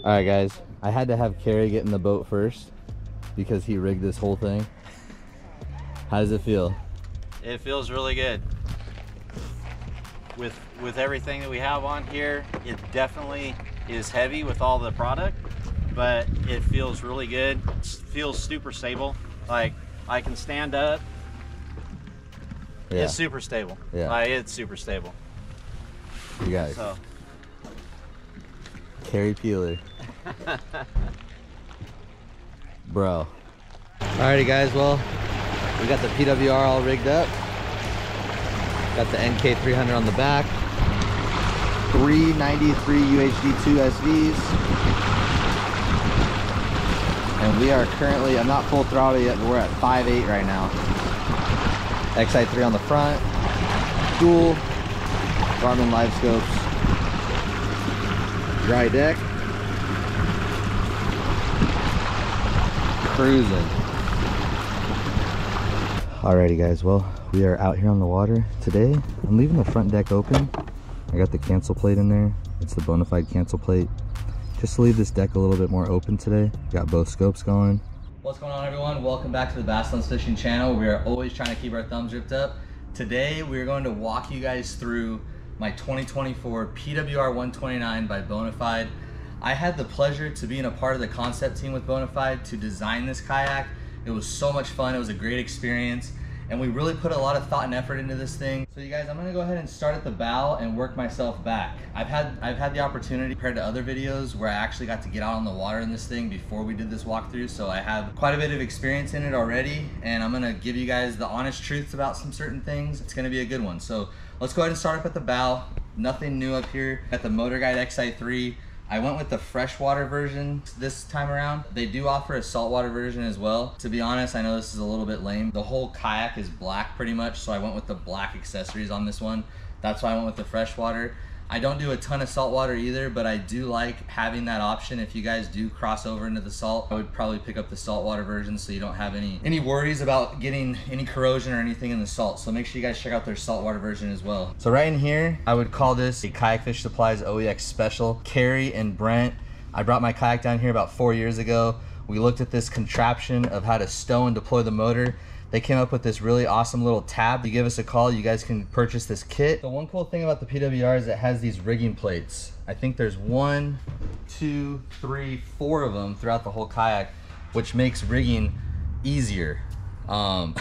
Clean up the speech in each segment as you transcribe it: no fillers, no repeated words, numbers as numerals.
All right, guys. I had to have Carey get in the boat first because he rigged this whole thing. How does it feel? It feels really good. With everything that we have on here, it definitely is heavy with all the product, but it feels really good. It feels super stable. Like, I can stand up. Yeah. It's super stable. Yeah. Like, it's super stable. You guys. So. Carey Peeler. Bro. Alrighty, guys. Well, we got the PWR all rigged up. Got the NK300 on the back. 393 UHD2 SVs. And we are currently, I'm not full throttle yet, but we're at 5.8 right now. XI3 on the front. Dual Garmin live scopes. Dry deck. Cruising. Alrighty, guys, well, we are out here on the water today. I'm leaving the front deck open. I got the cancel plate in there. It's the Bonafide cancel plate. Just to leave this deck a little bit more open today. Got both scopes going. What's going on, everyone? Welcome back to the Bass Fishing channel. We are always trying to keep our thumbs ripped up. Today, we're going to walk you guys through my 2024 PWR 129 by Bonafide. I had the pleasure to be in a part of the concept team with Bonafide to design this kayak. It was so much fun. It was a great experience, and we really put a lot of thought and effort into this thing. So you guys, I'm gonna go ahead and start at the bow and work myself back. I've had the opportunity compared to other videos where I actually got to get out on the water in this thing before we did this walkthrough, so I have quite a bit of experience in it already, and I'm gonna give you guys the honest truths about some certain things. It's gonna be a good one. So let's go ahead and start up at the bow. Nothing new up here. Got the Motor Guide XI3. I went with the freshwater version this time around. They do offer a saltwater version as well. To be honest, I know this is a little bit lame. The whole kayak is black pretty much, so I went with the black accessories on this one. That's why I went with the freshwater. I don't do a ton of saltwater either, but I do like having that option. If you guys do cross over into the salt, I would probably pick up the saltwater version so you don't have any worries about getting any corrosion or anything in the salt. So make sure you guys check out their saltwater version as well. So right in here, I would call this a Kayak Fish Supplies OEX Special. Carey and Brent, I brought my kayak down here about 4 years ago. We looked at this contraption of how to stow and deploy the motor. They came up with this really awesome little tab. You give us a call, you guys can purchase this kit. The one cool thing about the PWR is it has these rigging plates. I think there's 1, 2, 3, 4 of them throughout the whole kayak, which makes rigging easier. I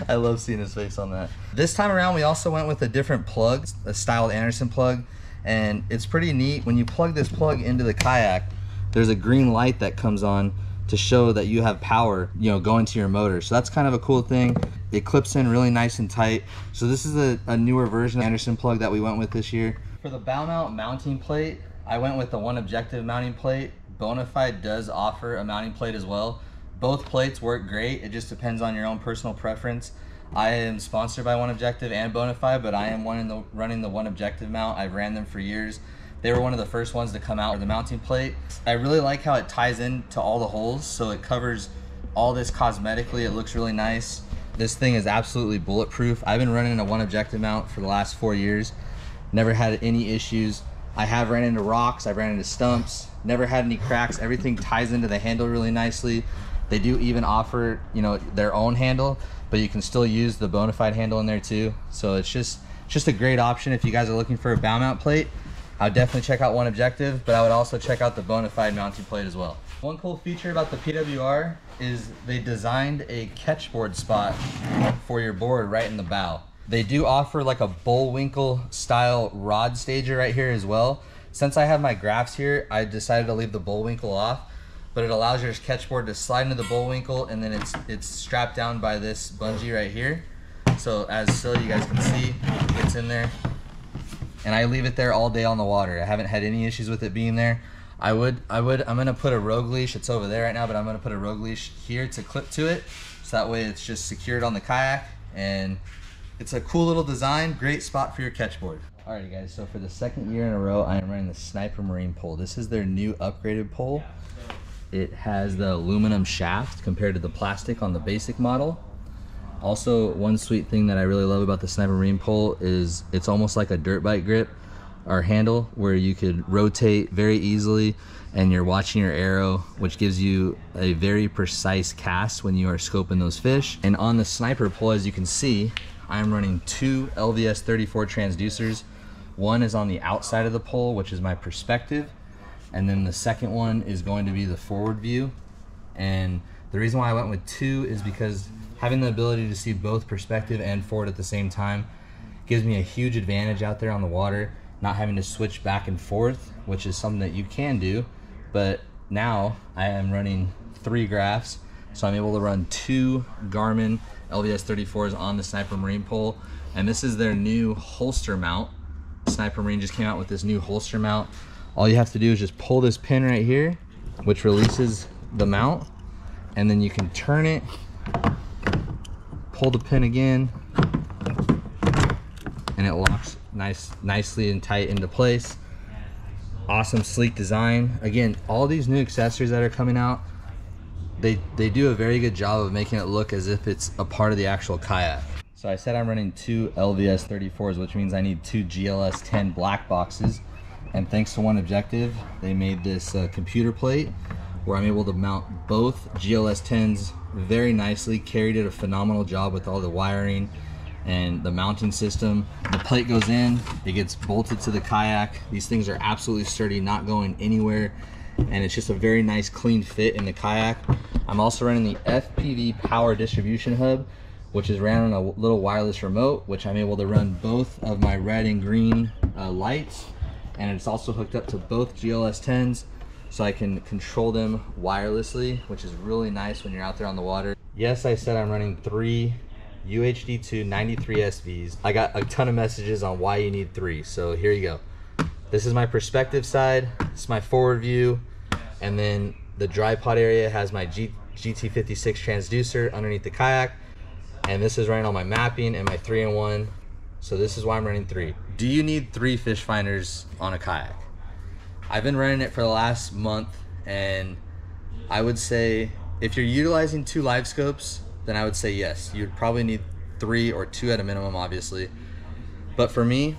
love seeing his face on that. This time around, we also went with a different plug, a styled Anderson plug, and it's pretty neat. When you plug this plug into the kayak, there's a green light that comes on to show that you have power, you know, going to your motor. So that's kind of a cool thing. It clips in really nice and tight. So this is a newer version of Anderson plug that we went with this year. For the bow mount mounting plate, I went with the One Objective mounting plate. Bonafide does offer a mounting plate as well. Both plates work great. It just depends on your own personal preference. I am sponsored by One Objective and Bonafide, but I am running the One Objective mount. I've ran them for years. They were one of the first ones to come out with the mounting plate. I really like how it ties into all the holes, so it covers all this cosmetically. It looks really nice. This thing is absolutely bulletproof. I've been running a One Objective mount for the last 4 years. Never had any issues. I have ran into rocks, I've ran into stumps, never had any cracks. Everything ties into the handle really nicely. They do even offer, you know, their own handle, but you can still use the Bonafide handle in there too. So it's just a great option if you guys are looking for a bow mount plate. I would definitely check out One Objective, but I would also check out the Bonafide mounting plate as well. One cool feature about the PWR is they designed a catchboard spot for your board right in the bow. They do offer like a Bullwinkle style rod stager right here as well. Since I have my graphs here, I decided to leave the Bullwinkle off, but it allows your catchboard to slide into the Bullwinkle, and then it's strapped down by this bungee right here. So you guys can see, it's in there. And I leave it there all day on the water. I haven't had any issues with it being there. I'm gonna put a rogue leash. It's over there right now, but I'm gonna put a rogue leash here to clip to it, so that way it's just secured on the kayak, and it's a cool little design, great spot for your catchboard. Alrighty guys, so for the second year in a row, I am running the Sniper Marine pole. This is their new upgraded pole. It has the aluminum shaft compared to the plastic on the basic model. Also, one sweet thing that I really love about the Sniper Marine pole is it's almost like a dirt bike grip. or handle where you could rotate very easily, and you're watching your arrow, which gives you a very precise cast when you are scoping those fish. And on the sniper pole, as you can see, I'm running 2 LVS 34 transducers. One is on the outside of the pole, which is my perspective, and then the second one is going to be the forward view. And the reason why I went with 2 is because having the ability to see both perspective and forward at the same time gives me a huge advantage out there on the water, not having to switch back and forth, which is something that you can do. But now I am running 3 graphs, so I'm able to run 2 Garmin LVS 34s on the Sniper Marine pole. And this is their new holster mount. Sniper Marine just came out with this new holster mount. All you have to do is just pull this pin right here, which releases the mount, and then you can turn it, pull the pin again, and it locks nicely and tight into place. Awesome sleek design. Again, all these new accessories that are coming out, they do a very good job of making it look as if it's a part of the actual kayak. So I said I'm running 2 LVS 34s, which means I need 2 GLS 10 black boxes. And thanks to One Objective, they made this computer plate where I'm able to mount both GLS 10s very nicely. Carrie did a phenomenal job with all the wiring and the mounting system. The plate goes in, it gets bolted to the kayak. These things are absolutely sturdy, not going anywhere, and it's just a very nice clean fit in the kayak. I'm also running the FPV power distribution hub, which is ran on a little wireless remote, which I'm able to run both of my red and green lights, and it's also hooked up to both GLS 10s, so I can control them wirelessly, which is really nice when you're out there on the water. Yes, I said I'm running 3 UHD2 93 SVs. I got a ton of messages on why you need 3, so here you go. This is my perspective side, this is my forward view, and then the dry pod area has my GT56 transducer underneath the kayak, and this is running all my mapping and my 3-in-1, so this is why I'm running 3. Do you need 3 fish finders on a kayak? I've been running it for the last month, and I would say if you're utilizing 2 live scopes, then I would say yes. You'd probably need 3 or 2 at a minimum, obviously. But for me,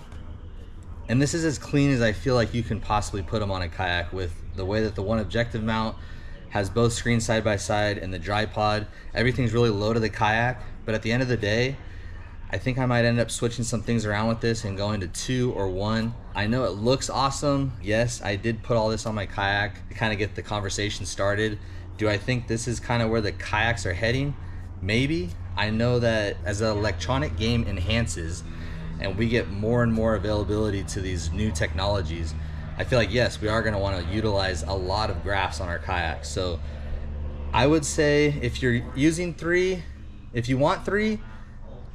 and this is as clean as I feel like you can possibly put them on a kayak, with the way that the One Objective mount has both screens side by side and the dry pod. Everything's really low to the kayak, but at the end of the day, I think I might end up switching some things around with this and going to 2 or 1. I know it looks awesome. Yes, I did put all this on my kayak to kind of get the conversation started. Do I think this is kind of where the kayaks are heading? Maybe. I know that as the electronic game enhances and we get more and more availability to these new technologies, I feel like, yes, we are going to want to utilize a lot of graphs on our kayaks. So I would say if you're using 3, if you want 3,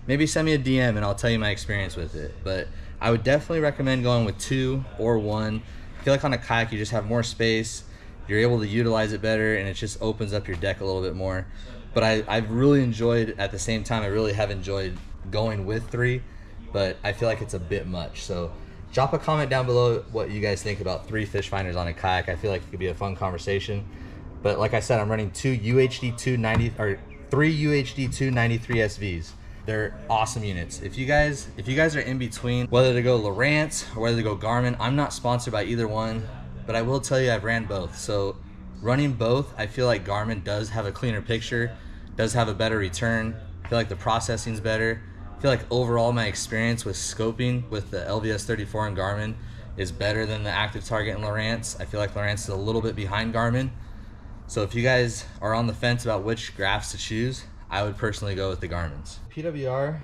maybe send me a DM and I'll tell you my experience with it. But I would definitely recommend going with 2 or 1. I feel like on a kayak you just have more space, you're able to utilize it better, and it just opens up your deck a little bit more. But I've really enjoyed, at the same time, I really have enjoyed going with 3, but I feel like it's a bit much. So drop a comment down below what you guys think about 3 fish finders on a kayak. I feel like it could be a fun conversation. But like I said, I'm running 3 UHD2 93 SVs. They're awesome units. If you guys are in between whether to go Lowrance or whether to go Garmin, I'm not sponsored by either one, but I will tell you I've ran both. So running both, I feel like Garmin does have a cleaner picture, does have a better return. I feel like the processing's better. I feel like overall my experience with scoping with the LVS 34 and Garmin is better than the Active Target and Lowrance. I feel like Lowrance is a little bit behind Garmin. So if you guys are on the fence about which graphs to choose, I would personally go with the Garmin's. PWR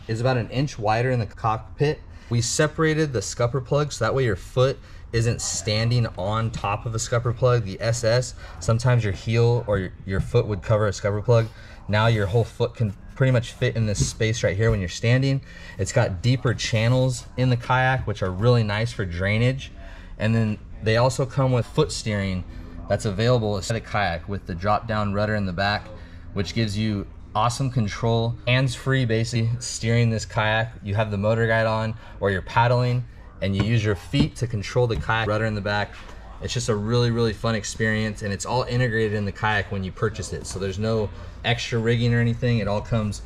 is about 1 inch wider in the cockpit. We separated the scupper plug so that way your foot isn't standing on top of a scupper plug. The SS, sometimes your heel or your foot would cover a scupper plug. Now your whole foot can pretty much fit in this space right here when you're standing. It's got deeper channels in the kayak, which are really nice for drainage. And then they also come with foot steering that's available as a kayak with the drop down rudder in the back, which gives you awesome control, hands-free basically steering this kayak. You have the motor guide on or you're paddling and you use your feet to control the kayak rudder in the back. It's just a really, really fun experience, and it's all integrated in the kayak when you purchase it. So there's no extra rigging or anything. It all comes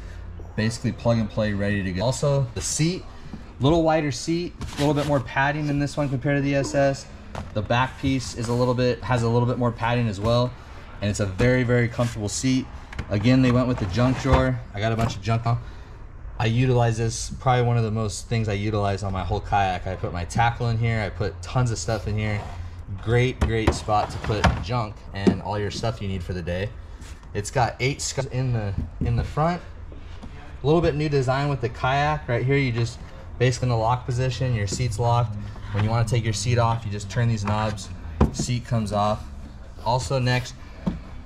basically plug and play, ready to go. Also, the seat Little wider seat, a little bit more padding in this one compared to the SS. The back piece is has a little bit more padding as well, and it's a very, very comfortable seat. Again, they went with the junk drawer. I got a bunch of junk on. I utilize this, probably one of the most things I utilize on my whole kayak. I put my tackle in here, I put tons of stuff in here. Great spot to put junk and all your stuff you need for the day. It's got 8 scuds in the front. A little bit new design with the kayak. Right here, you just basically in the lock position, your seat's locked. When you want to take your seat off, you just turn these knobs, seat comes off. Also next,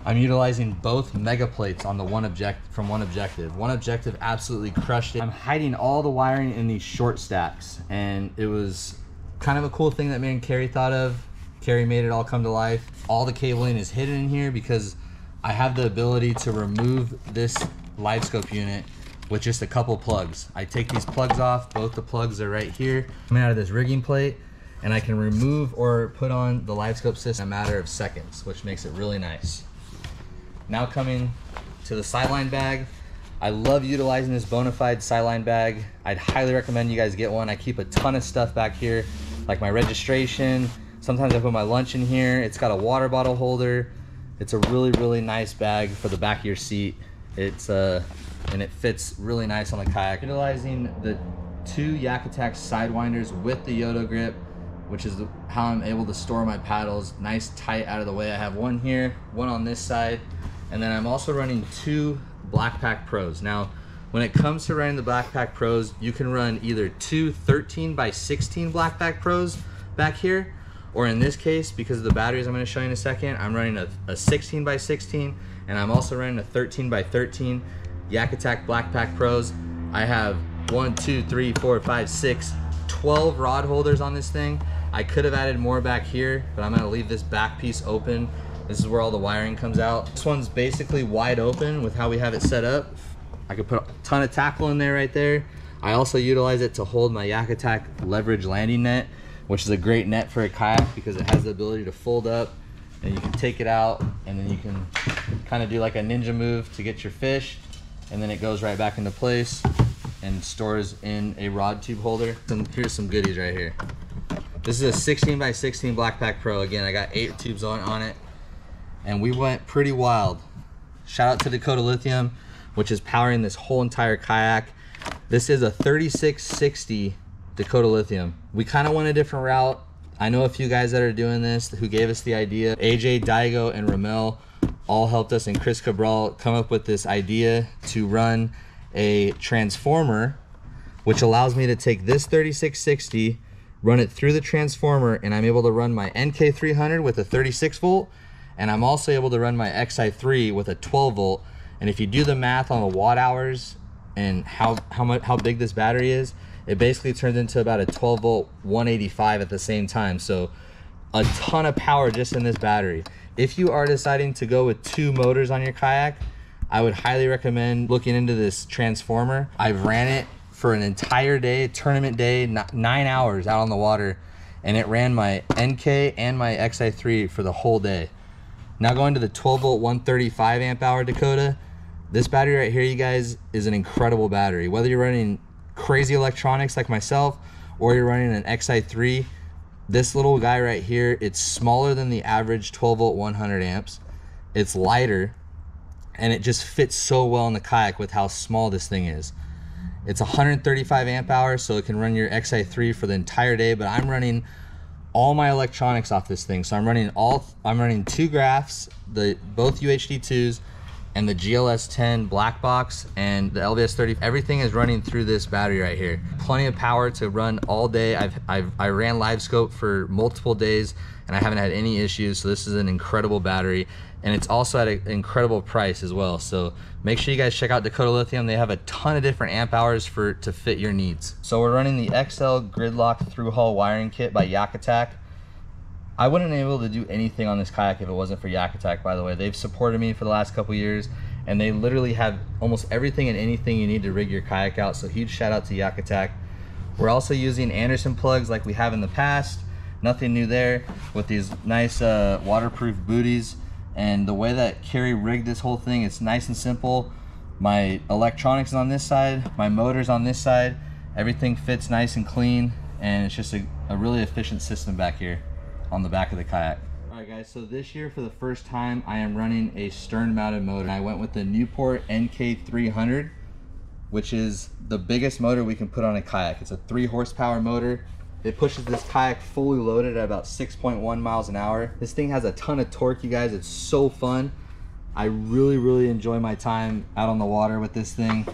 I'm utilizing both mega plates on the one objective. One objective absolutely crushed it. I'm hiding all the wiring in these short stacks, and it was kind of a cool thing that me and Carrie thought of. Carrie made it all come to life. All the cabling is hidden in here because I have the ability to remove this live scope unit with just a couple plugs. I take these plugs off, both the plugs are right here, coming out of this rigging plate, and I can remove or put on the live scope system in a matter of seconds, which makes it really nice. Now coming to the sideline bag. I love utilizing this Bonafide sideline bag. I'd highly recommend you guys get one. I keep a ton of stuff back here, like my registration. Sometimes I put my lunch in here. It's got a water bottle holder. It's a really nice bag for the back of your seat. And it fits really nice on the kayak. Utilizing the 2 Yak Attack sidewinders with the Yodo grip, which is how I'm able to store my paddles nice tight out of the way. I have one here, one on this side, and then I'm also running 2 Blackpack Pros. Now, when it comes to running the Blackpack Pros, you can run either 2 13x16 Blackpack Pros back here, or in this case, because of the batteries I'm going to show you in a second, I'm running a 16x16, and I'm also running a 13x13 Yak Attack Blackpack Pros. I have 1, 2, 3, 4, 5, 6, 12 rod holders on this thing. I could have added more back here, but I'm going to leave this back piece open. This is where all the wiring comes out. This one's basically wide open with how we have it set up. I could put a ton of tackle in there right there. I also utilize it to hold my Yak Attack leverage landing net, which is a great net for a kayak because it has the ability to fold up and you can take it out, and then you can kind of do like a ninja move to get your fish, and then it goes right back into place and stores in a rod tube holder. And here's some goodies right here. This is a 16x16 Blackpack Pro. Again, I got 8 tubes on it, and we went pretty wild. Shout out to Dakota Lithium, which is powering this whole entire kayak. This is a 3660 Dakota Lithium. We kind of went a different route. I know a few guys that are doing this who gave us the idea. AJ, Daigo, and Ramel all helped us, and Chris Cabral come up with this idea to run a transformer, which allows me to take this 3660, run it through the transformer, and I'm able to run my NK300 with a 36 volt, and I'm also able to run my XI3 with a 12 volt. And if you do the math on the watt hours and how big this battery is, it basically turns into about a 12 volt 185 at the same time. So a ton of power just in this battery. If you are deciding to go with 2 motors on your kayak, I would highly recommend looking into this transformer. I've ran it for an entire day, tournament day, 9 hours out on the water, and it ran my NK and my XI3 for the whole day. Now going to the 12 volt 135 amp hour Dakota, this battery right here, you guys, is an incredible battery. Whether you're running crazy electronics like myself or you're running an XI3, this little guy right here, it's smaller than the average 12 volt 100 amps. It's lighter, and it just fits so well in the kayak with how small this thing is. It's 135 amp hours, so it can run your XI3 for the entire day, but I'm running all my electronics off this thing. So I'm running 2 graphs, both UHD2s, and the GLS10 black box and the LVS30. Everything is running through this battery right here. Plenty of power to run all day. I ran live scope for multiple days and I haven't had any issues. So this is an incredible battery, and it's also at an incredible price as well. So make sure you guys check out Dakota Lithium. They have a ton of different amp hours to fit your needs. So we're running the XL Gridlock through hull wiring kit by Yak Attack. I wouldn't be able to do anything on this kayak if it wasn't for Yak Attack, by the way. They've supported me for the last couple years, and they literally have almost everything and anything you need to rig your kayak out, so huge shout out to Yak Attack. We're also using Anderson plugs like we have in the past. Nothing new there, with these nice waterproof booties. And the way that Carrie rigged this whole thing, it's nice and simple. My electronics is on this side, my motor's on this side, Everything fits nice and clean, and it's just a really efficient system back here on the back of the kayak. All right guys, so this year for the first time I am running a stern mounted motor. I went with the Newport NK300, which is the biggest motor we can put on a kayak. It's a 3 horsepower motor. It pushes this kayak fully loaded at about 6.1 miles an hour. This thing has a ton of torque, you guys. It's so fun. I really enjoy my time out on the water with this thing.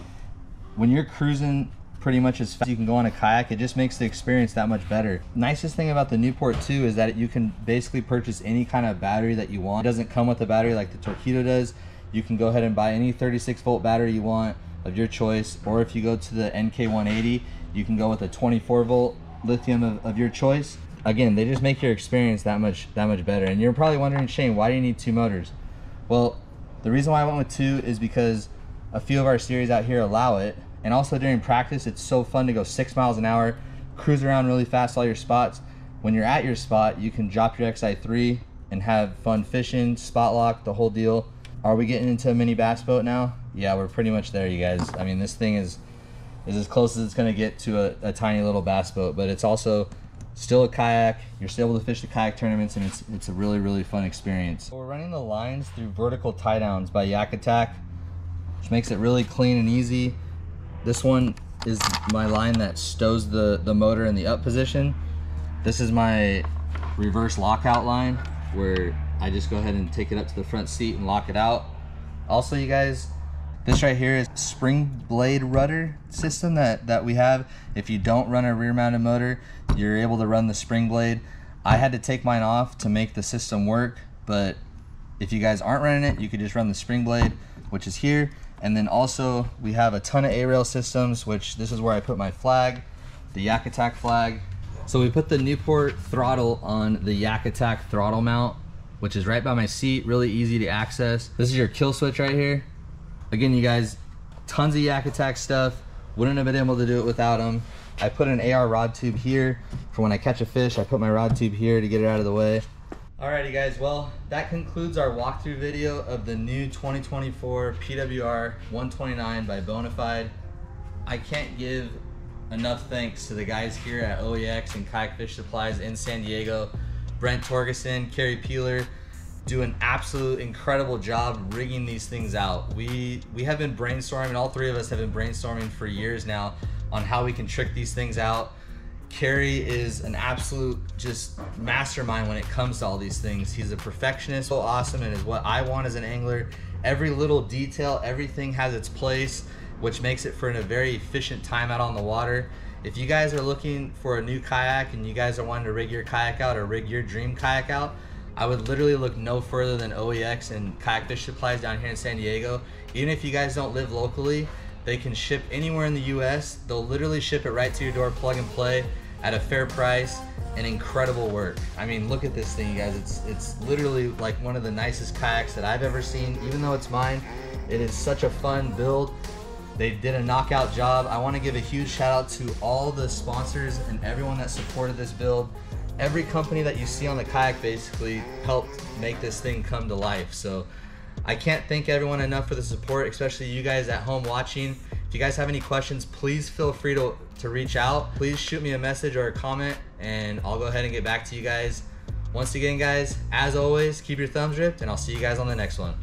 When you're cruising pretty much as fast as you can go on a kayak, it just makes the experience that much better. Nicest thing about the Newport too is that you can basically purchase any kind of battery that you want. It doesn't come with a battery like the Torqeedo does. You can go ahead and buy any 36 volt battery you want of your choice, or if you go to the NK180, you can go with a 24 volt lithium of your choice. Again, they just make your experience that much better. And you're probably wondering, Shane, why do you need 2 motors? Well, the reason why I went with 2 is because a few of our series out here allow it, and also during practice it's so fun to go 6 miles an hour, cruise around really fast all your spots. When you're at your spot, you can drop your XI3 and have fun fishing, spot lock, the whole deal. Are we getting into a mini bass boat now? Yeah, we're pretty much there, you guys. I mean, this thing is as close as it's going to get to a tiny little bass boat, but it's also still a kayak. You're still able to fish the kayak tournaments, and it's a really fun experience. So we're running the lines through vertical tie downs by Yak Attack, which makes it really clean and easy. This one is my line that stows the motor in the up position. This is my reverse lockout line, where I just go ahead and take it up to the front seat and lock it out. Also, you guys, this right here is spring blade rudder system that we have. If you don't run a rear mounted motor, you're able to run the spring blade. I had to take mine off to make the system work, but if you guys aren't running it, you could just run the spring blade, which is here. And then also we have a ton of A-rail systems, which this is where I put my flag, the Yak Attack flag. So we put the Newport throttle on the Yak Attack throttle mount, which is right by my seat, really easy to access. This is your kill switch right here. Again, you guys, tons of Yak Attack stuff. Wouldn't have been able to do it without them. I put an AR rod tube here for when I catch a fish. I put my rod tube here to get it out of the way. Alrighty guys, well, that concludes our walkthrough video of the new 2024 PWR 129 by Bonafide. I can't give enough thanks to the guys here at OEX and Kayak Fish Supplies in San Diego. Brent Torgerson, Carrie Peeler, do an absolute incredible job rigging these things out. We have been brainstorming, all 3 of us have been brainstorming for years now on how we can trick these things out. Carrie is an absolute just mastermind when it comes to all these things. He's a perfectionist, so awesome, and is what I want as an angler. Every little detail, everything has its place, which makes it for a very efficient time out on the water. If you guys are looking for a new kayak and you guys are wanting to rig your kayak out or rig your dream kayak out, I would literally look no further than OEX and Kayak Fish Supplies down here in San Diego. Even if you guys don't live locally, they can ship anywhere in the US. They'll literally ship it right to your door, plug and play, at a fair price and incredible work. I mean, look at this thing, you guys. It's literally like one of the nicest kayaks that I've ever seen. Even though it's mine, it is such a fun build. They did a knockout job. I want to give a huge shout out to all the sponsors and everyone that supported this build. Every company that you see on the kayak basically helped make this thing come to life. So I can't thank everyone enough for the support, especially you guys at home watching. If you guys have any questions, please feel free to reach out. Please shoot me a message or a comment and I'll go ahead and get back to you guys. Once again, guys, as always, keep your thumbs ripped and I'll see you guys on the next one.